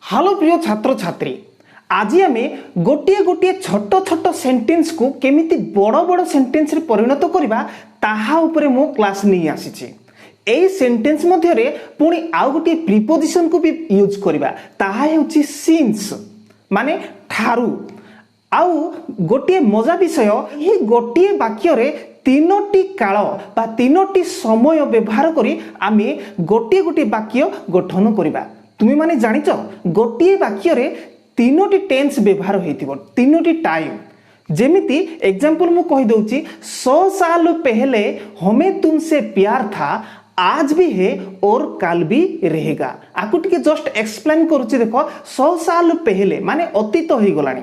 Hello प्रिय छात्र छात्री, आज आम गोटे गोटे छोट छोट सेंटेंस को केमिति बड़ बड़ सेंटेंस रे परिणत करबा ताहा उपरे मो क्लास नहीं आसी। एई सेंटेंस मध्य रे पुणी आउ गोटे प्रीपोजिशन को भी यूज करबा ताहा हेउची सिंस माने ठारू। आउ गोटे मजा विषय ये गोटे वाक्य रे तीनोटी काल बा तीनोटी समय व्यवहार करी आमे गोटे गोटे वाक्य गठन करबा। तुम माने जानिच गोटे वाक्य रे तीनोटी टेंस व्यवहार होइतिबो, तीनोटी टाइम। जेमिति एग्जांपल मु कहि दउची 100 साल पहले हमें तुमसे प्यार था, आज भी है और कल भी रहेगा। आकु टिके जस्ट एक्सप्लेन करूची। देखो 100 साल पहले माने अतीत हो गलानी,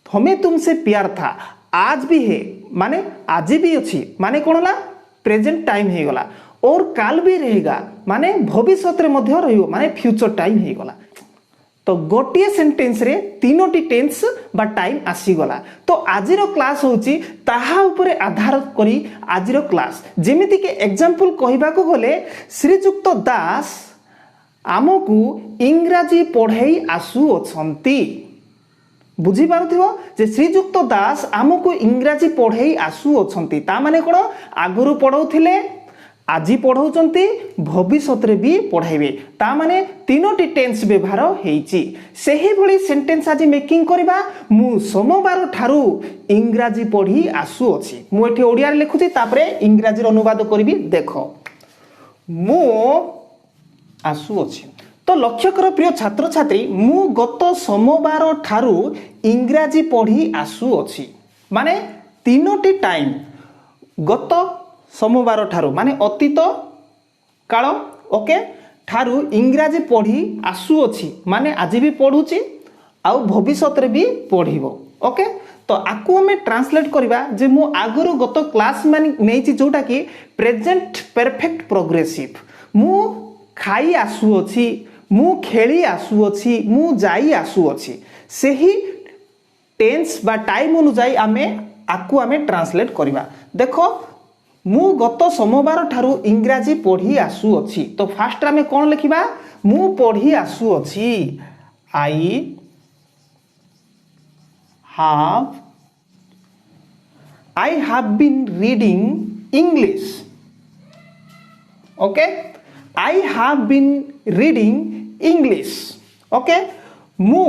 हमें तुमसे प्यार था, आज भी है माने आज भी अच्छी माने कोन ला प्रेजेंट टाइम हे गला, और काल भी रहेगा माने भविष्य रे मध्य रहियो माने फ्यूचर टाइम हे गला। तो गोटे सेंटेंस रे तीनोटी टेंस बा टाइम आसी गला। तो आजिरो क्लास होची ताहा उपरे आधार करी आजिरो क्लास। जेमिति के एग्जांपल कहिबा को गले श्रीजुक्त दास आमकु इंग्राजी पढ़ाई आसु अछंती। बुझी पारुथिबो जे श्रीजुक्त दास आमकु इंग्राजी पढ़ाई आसु अछंती ता माने कोन आगुरु पढौथिले, आजी पढ़ौचंती, भविष्य रे भी पढ़ाइबे। ता माने तीनोटी टेंस व्यवहार हेइची। सेही भली सेंटेंस आज मेकिंग करबा। मु सोमवार ठारू इंग्राजी पढ़ी आसु अछि। मु एठी ओडिया रे लिखुची, तापरे इंग्राजी रो अनुवाद करबी। देखो मु आसु अछि। तो लक्ष्य कर प्रिय छात्र छात्री, मु गत सोमवार ठारू इंग्राजी पढ़ी आसु अछि माने तीनोटी टाइम गत सोमवार ठारू माने अतीत काल, ओके, ठारू इंग्राजी पढ़ी आसु अछि माने आज भी पढ़ुची आउ भविष्य रे भी पढ़िबो। ओके, तो आकु हमें ट्रांसलेट करबा जे मु आगरो गत क्लास माने नेछि जोटा कि प्रेजेंट परफेक्ट प्रोग्रेसिव। मु खाई आसु अछि, मु खेली आसु अछि, मु जाई आसु अछि। सेही टेंस बा टाइम अनुसार आमे आकु आमे ट्रांसलेट करबा। देखो मु गत सोमवार ठारू इंग्राजी पढ़ी आसु अछि। तो फास्ट आमे कोन लिखिबा, मु पढ़ी आसु अछि। I have been reading English. Okay, I have been reading English. Okay, मु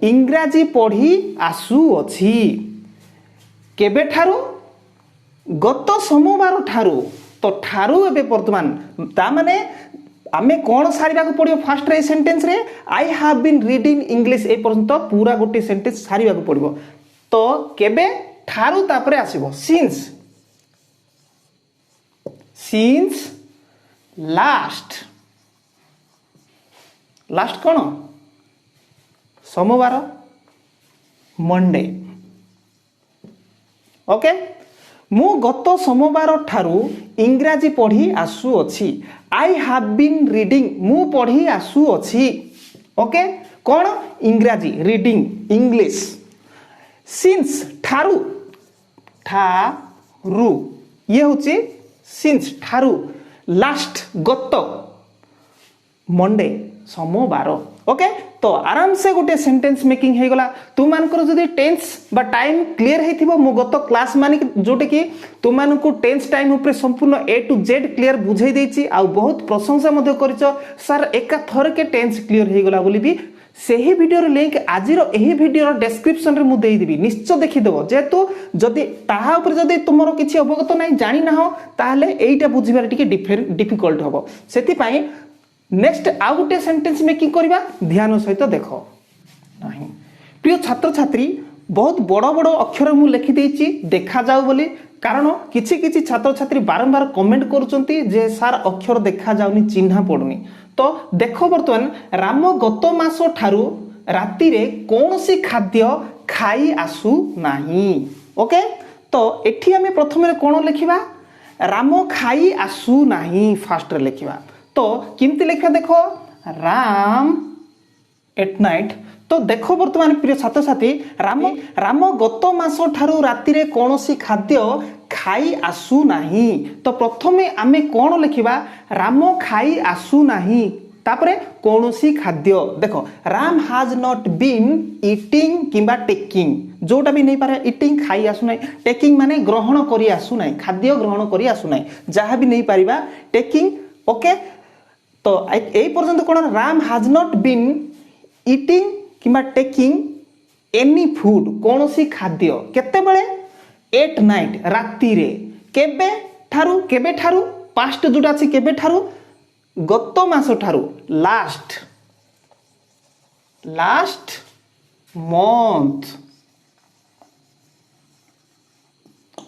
इंग्राजी पढ़ी आसु अछि। केबे ठारू? गत सोमवार ठारू। तो ठारू एबे वर्तमान ता माने आमे कोन सारिबा को पड़ियो फास्ट रे सेंटेंस रे I have been reading English ए पर्यंत पूरा गोटे सेंटेंस सारिबा को पड़ियो। तो केबे ठारू तापरे आसीबो सिंस। Since last. लास्ट कोन? सोमवार, मंडे। ओके, मु गत सोमवार ठारू इंग्राजी पढ़ी आसु अछि। आई हैव बीन रीडिंग, मु पढ़ी आसु अछि। ओके, कोन? इंग्राजी रीडिंग इंग्लिश। सिंस ठारू, ठारू ये होची सिंस ठारू। लास्ट गत, मंडे सोमवार। ओके, तो आराम से गोटे सेंटेंस मेकिंग हे गला। तुम मानकर जदी टेंस बा टाइम क्लियर हेथिबो, मु गत क्लास माने जोटे कि तुम मानकु टेंस टाइम ऊपर संपूर्ण ए टू जेड क्लियर बुझाई देछि। आ बहुत प्रशंसा मध्य करिसो सर एका थर के टेंस क्लियर हे गला बोली भी। सेही वीडियो रे लिंक आजिरो एही वीडियो रो डिस्क्रिप्शन रे मु देई देबी, निश्चय देखि देबो। जेतु जदी ताहा ऊपर जदी तुमरो किछि अवगत नै जानि ना हो ताहले एईटा बुझिबार टिके डिफिकल्ट हबो। सेति पई नेक्स्ट आउ गोटे सेंटेंस मेकिंग करबा, ध्यान सहित देखो। नहीं प्रिय छात्र छात्री, बहुत बड़ बड़ अक्षर मु लिखि देछि देखा जाऊ बोली, कारण किछि किछि छात्र छात्री बारंबार कमेंट करूचंती जे सर अक्षर देखा जाउनी, चिन्हा पडुनी। तो देखो वर्तमान राम गत मास ठारू राति रे कोनसी खाद्य खाई आसु नाही। ओके, तो एठी हमें प्रथम रे कोन लिखिबा, राम खाई आसु नाही फास्ट रे लिखिबा। तो किमती लिखा देखो, राम एट नाइट। तो देखो वर्तमान प्रिय छात्र छात्री, राम गत मास ठारू राति रे कोनसी खाद्य खाई आसु नाही। तो प्रथमे आमे कोन लिखिबा, राम खाई आसु नाही तापरे कौनसी खाद्य देख Ram has not been eating किंबा टेकिंग जोटा भी नहीं पारे इटिंग खाई आसु ना टेकिंग माने ग्रहण करी आसु ना खाद्य ग्रहण करी आसु ना जहाँ भी नहीं पारिबा टेकिंग ओके तो यही पर्यंत कौन Ram has not been eating किंबा टेकिंग एनी फूड कौन सी खाद्य केते बेले एट नाइट राति रे केबे ठारू पास्ट जोटा अछि केबे ठारू गत मास ठारू लास्ट मंथ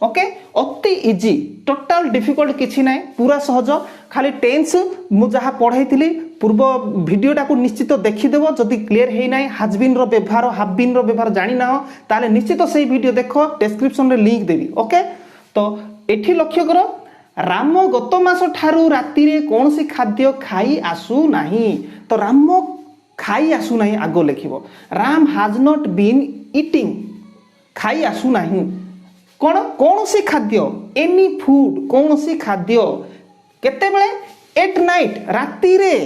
ओके अति इजी टोटल डिफिकल्ट किछि नाही पूरा सहज खाली टेंस मु जहा पढ़ाई पूर्व भिडियोटा को निश्चित देखिदेव जदि क्लियर है ना हाजबिन रो व्यवहार हाफबिन रो व्यवहार जानी ना ताले निश्चित से वीडियो देख डिस्क्रिप्शन रे लिंक देवी ओके तो एठी लक्ष्य करो राम गत मास ठारू राति रे कौन सी खाद्य खाई आसु नाही तो राम खाई आसु नाही आगो लिखिबो Ram has not been eating खाई आसु नाही कौन सी खाद्य एनी फूड कौन सी खाद्य केते बेले एट नाइट राति रे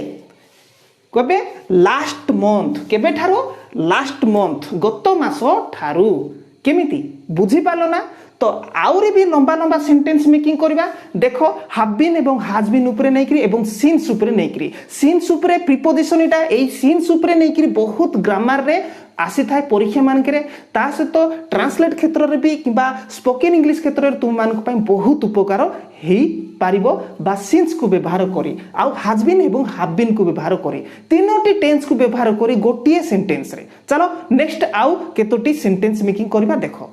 कबे लास्ट मंथ केबे ठारू लास्ट मंथ गत मास ठारू केमिति बुझी पालो ना तो आउरी भी लंबा लंबा सेंटेंस मेकिंग करबा देखो हैव बीन एवं हैज बीन ऊपर नै करी एवं सीन्स ऊपर नै करी सीन्स ऊपर प्रीपोजिशन इटा एई सीन्स ऊपर नै करी बहुत ग्रामर रे आसी थाए परीक्षा मान करे ता सहित ट्रांसलेट क्षेत्र रे भी किबा स्पोकन इंग्लिश क्षेत्र रे तुम मान को बहुत उपकार हेई पारिबो बा सीन्स को व्यवहार करी आउ हैज बीन एवं हैव बीन को व्यवहार करी तीनोटी टेंस को व्यवहार करी गोटिए सेंटेंस रे चलो नेक्स्ट आउ केतोटी सेंटेंस मेकिंग करबा देखो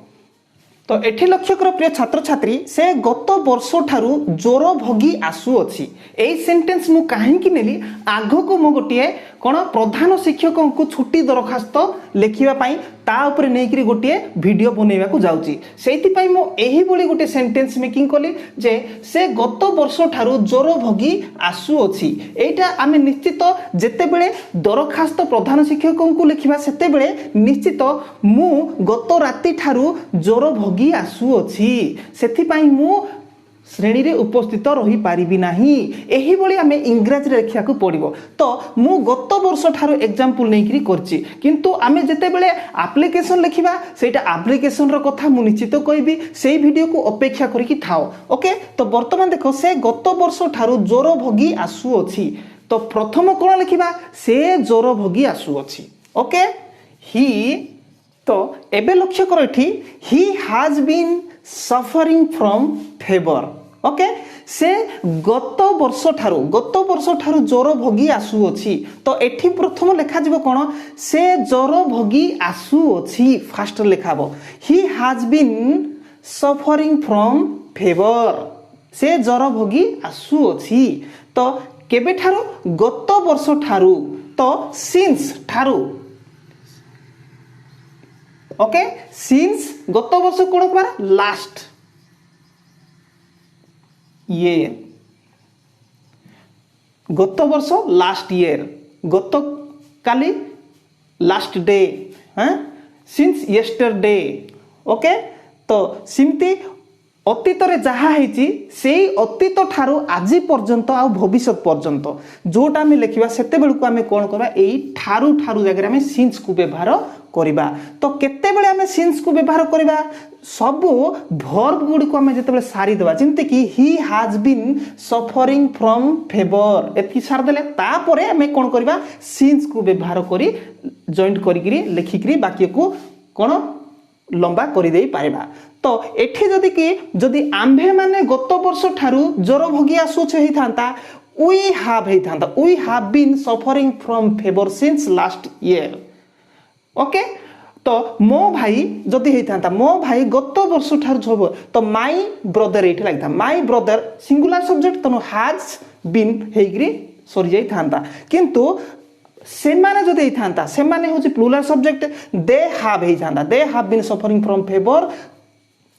तो एठी लक्ष्य कर प्रिय छात्र छात्री से गत वर्ष ठारू जोर भोगी आसु अछि एई सेंटेंस मु काहे कि नेली आगो को मो गोटिए कोन प्रधान शिक्षकों को छुट्टी दरखास्त लेखिबा पई ता ऊपर नै करी गोटिए वीडियो बनेबा को जाउची सेति पई मो एही बोली गोटे सेंटेंस मेकिंग कली जे से गत वर्ष ठारू जोर भोगी आसु अछि एटा आमे निश्चित जेते बेले दरखास्त प्रधान शिक्षकों को लेखिबा सेते बेले निश्चित मु गत राति ठारू जोर भोगी आसु अछि सेति पई मु श्रेणी रे उपस्थित रही पारिबी नाही एही बोली आमे इंग्रजी रे लिखिया को पड़िबो तो मु गत वर्ष ठारो एग्जांपल नै करी करछि किंतु आमे जते बेले एप्लीकेशन लिखिबा सेटा एप्लीकेशन रो कथा मु निश्चित कहबी सेही वीडियो को अपेक्षा करी कि थाओ ओके तो वर्तमान देखो से गत वर्ष ठारो जोर भोगी आसु अछि तो प्रथम कोन लिखिबा से जोर भोगी आसु अछि ओके ही तो एबे लक्ष्य करो एठी he has been suffering from fever okay से गत वर्ष ठारू जोर भोगी आसु अछि तो एठी प्रथम लेखा जिवो कोन से जोर भोगी आसु अछि फास्ट लेखाबो he has been suffering from fever से जोर भोगी आसु अछि तो केबे ठारू गत वर्ष ठारू तो सिंस ठारू ओके सिंस गत वर्ष कोन कबार लास्ट ईयर गत वर्ष लास्ट ईयर गत काली लास्ट डे हाँ सिंस यस्टरडे ओके तो सिमती अतीत रे जहा हेची सेई अतीत ठारू आजि पर्यंत आ भविष्यत पर्यंत जोटा आमे लेखिबा सेते बेलु को आमे कोन करबा एई ठारू ठारू जगह आमे सिंस को व्यवहार करिबा तो केते बेले आमे सिंस को व्यवहार करिबा सब वर्ब गुडी को आमे जते बेले सारी देबा जिंते कि he has been suffering from fever एति सार देले तापरे आमे कोन करिबा सिंस को व्यवहार करी जॉइंट करिगिरी लेखिगिरी वाक्य को कोन लंबा करि देई पारिबा तो एठी जदि कि जदि आम्भे माने गत वर्ष ठारू जोर भोगी आसु छै हिथांता we have been suffering from fever since last year okay तो मो भाई जदि हिथांता मो भाई गत वर्ष ठारू छबो तो माय ब्रदर एठी लागिथा माय ब्रदर सिंगुलर सब्जेक्ट तनो हैज बीन हेग्री सरी जाई थांता किंतु सेमाने जदि हिथांता सेमाने होची plural subject they have been suffering from fever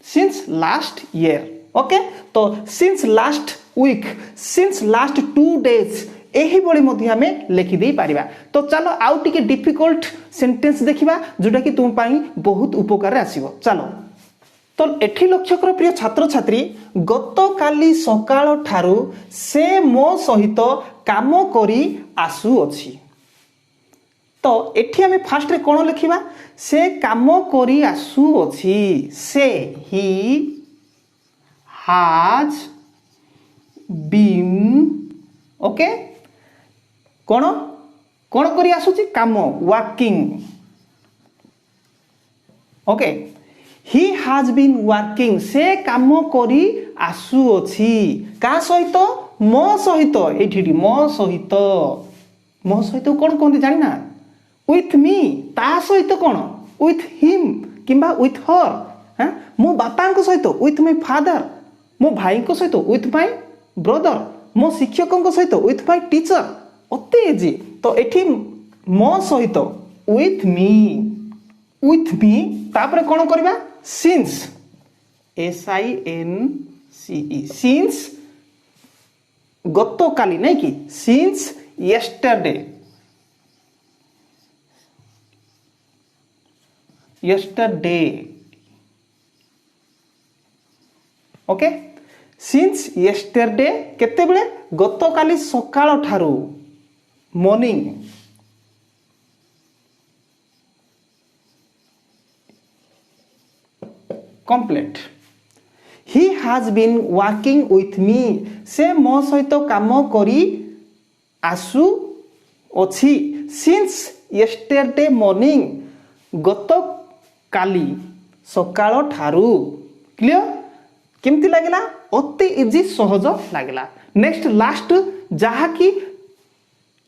since last year okay तो since last week since last 2 days एही बळी मध्ये हमें लिखि देई पारिबा तो चलो आउ टिके डिफिकल्ट सेंटेंस देखिबा जोटा कि तुम पाई बहुत उपकार आसीबो चलो तो एठी लक्ष्य कर प्रिय छात्र छात्री गत काली सकाळ ठारू से मो सहित काम करी आसु अछि। तो एठी आमे फास्ट रे कोन लिखिबा से काम करी आसु अछि से ही has been ओके कोन कोन करी आसुची काम working okay he has been working से काम करी आसु अछि का सहित मो सहित एठी मो सहित कोन कोन जानि ना with me ता सहित कोन with him किंबा with her हां मो बापा को सहित with my father मो भाई को सहित with my brother मो शिक्षक को सहित with my teacher अते इजी। तो एठी मो सहित with me तापर कोन करबा since since गतो काली नहीं कि since yesterday okay since yesterday केते बेले गतो काली सकाळ ठारू morning complete he has been working with me से मो सहित काम करी आसु अछि since yesterday morning गतो काली सकाळ ठारू क्लियर केमती लागला अति इजी सहज लागला। नेक्स्ट लास्ट जहा कि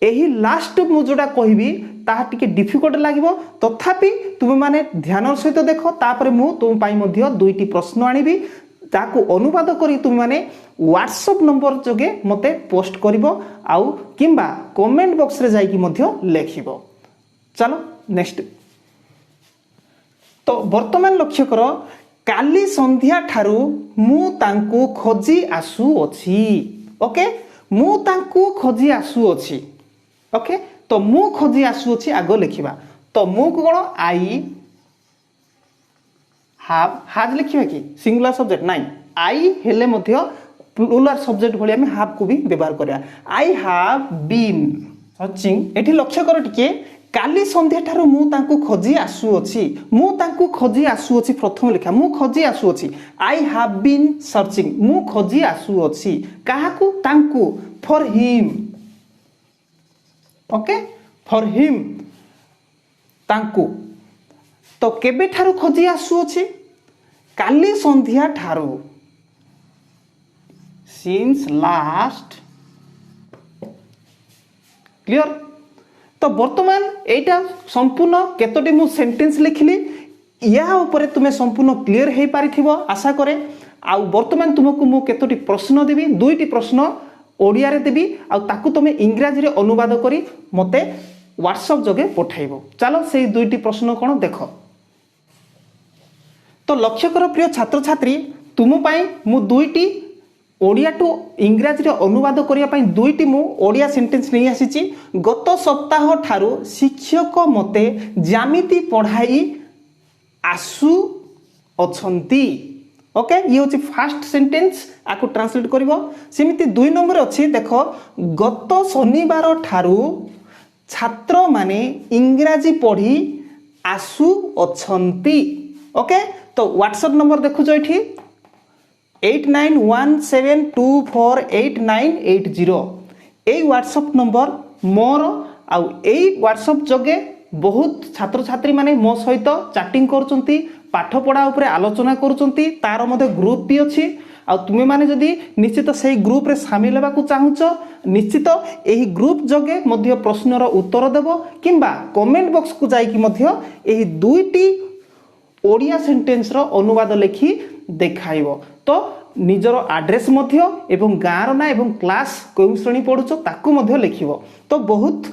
एही लास्ट मु जोडा कहबी ताहा टिके डिफिकल्ट लागिवो तथापि तुम माने ध्यान सहित देखो तापर मु तुम पाई मध्ये दुईटी प्रश्न आनिबी ताकू अनुवाद करी तुम माने व्हाट्सएप नंबर जोगे मते पोस्ट करिवो आउ किंबा कमेंट बॉक्स रे जाई कि मध्ये लेखिवो। चलो नेक्स्ट तो वर्तमान लक्ष्य करो काली संध्या ठारू मु तांकू खोजी आसु अछि ओके मु तांकू खोजी आसु अछि ओके तो मु खोजी आसु अछि आगो लिखिबा तो मु को कोन आई हाज लिखिबा कि सिंगुलर सब्जेक्ट नाही आई हेले मध्ये प्लुराल सब्जेक्ट भली हम हाफ को भी व्यवहार करिया आई हैव बीन सर्चिंग एठी लक्ष्य कर टिके काली संध्या ठारू मु तांकू खोजी आसु अछि प्रथम लिखा मु खोजी आसु अछि आई हैव बीन सर्चिंग मु खोजी आसु अछि काहाकू तांकू for him okay for him तांकू तो केबे ठारू खोजी आसु अछि काली संध्या ठारू सिंस लास्ट क्लियर। तो वर्तमान एटा संपूर्ण केतोटी मु सेंटेंस लिखिली या ऊपर तुमे संपूर्ण क्लियर हे पारिथिबो आशा करे आ वर्तमान तुमको मु केतोटी प्रश्न देबी दुईटी प्रश्न ओडिया रे देबी आ ताकू तुमे इंग्रजी रे अनुवाद करी मते व्हाट्सएप जोगे पठाइबो। चलो सेही दुईटी प्रश्न कोन देखो। तो लक्ष्य कर प्रिय छात्र छात्री तुम पाई मु दुईटी ओडिया टू इंग्रजी रे अनुवाद करिया पाई दुईटी मु ओडिया सेंटेंस नै आसीची गत सप्ताह ठारू शिक्षक मते ज्यामिति पढ़ाई आसु अछंती ओके ये होची फर्स्ट सेंटेंस आको ट्रांसलेट करिवो सेमिति दुई नंबर अछि देखो गत शनिवार ठारू छात्र माने इंग्रजी पढ़ी आसु अछंती ओके। तो व्हाट्सएप नंबर देखु जो एठी 8917248980 एई व्हाट्सएप नंबर मोर आउ एई व्हाट्सएप जोगे बहुत छात्र छात्री माने मो सहित चैटिंग करचंती पाठ पढ़ा ऊपर आलोचना करचंती तार मध्ये ग्रुप भी अछि आ तुमे माने जदी निश्चित सेही ग्रुप रे शामिल हेबा को चाहुचो निश्चित एही ग्रुप जोगे मध्ये प्रश्नर उत्तर देबो किंबा कमेंट बॉक्स को जाई कि मध्ये एही दुईटी ओडिया सेंटेंस रो अनुवाद लिखि देखाइबो। तो निजर एड्रेस मध्य एवं गाँव ना एवं क्लास कोन श्रेणी पढुचो ताकू मध्य लिखिबो तो बहुत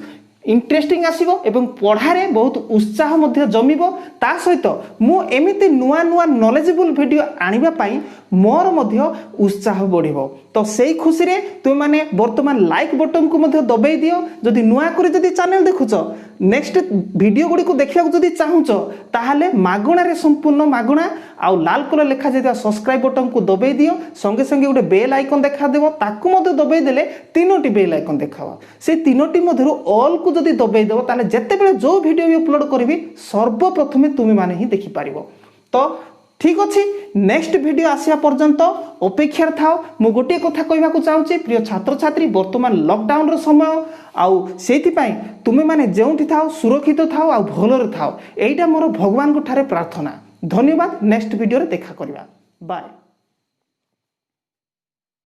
इंटरेस्टिंग आसीबो एवं पढ़ारे बहुत उत्साह मध्य जमिबो ता सहित मु एमिति नुआ नुआ नॉलेजेबल वीडियो आनिबा पई मोर मध्य उत्साह बढ़िबो। तो सेही खुशी रे तुम माने वर्तमान लाइक बटन को मध्य दबाई दियो जदि नुआ करी जदि चैनल देखुचो नेक्स्ट वीडियो गुड़ी को देखा जदि चाहूच ताहले मागणारे संपूर्ण मागणा आउ लाल कलर लिखा जाइता सब्सक्राइब बटन को दबाई दियो संगे संगे गोटे बेल आइकन देखा देबो ताकू मते दबाई देले तीनोटी बेल आइकन देखाबो से तीनोटी मध्यरु ऑल को जदि दबाई देबो ताले जत्ते बेले जो वीडियो भी अपलोड करबी सर्वप्रथमे तुमे माने ही देखि पारिबो। तो ठीक अच्छे नेक्स्ट वीडियो आसिया पर्यंत अपेक्षार थाओ। मु गोटे कथा कहवा चाहूँगी प्रिय छात्र छात्री वर्तमान लॉकडाउन समय आउ सेथिपाई तुमे माने जेउठी थाओ सुरक्षित थाओ आउ भलरे थाओ एइटा मोर भगवान को ठारे प्रार्थना। धन्यवाद। नेक्स्ट वीडियो रे देखा करबा। बाय।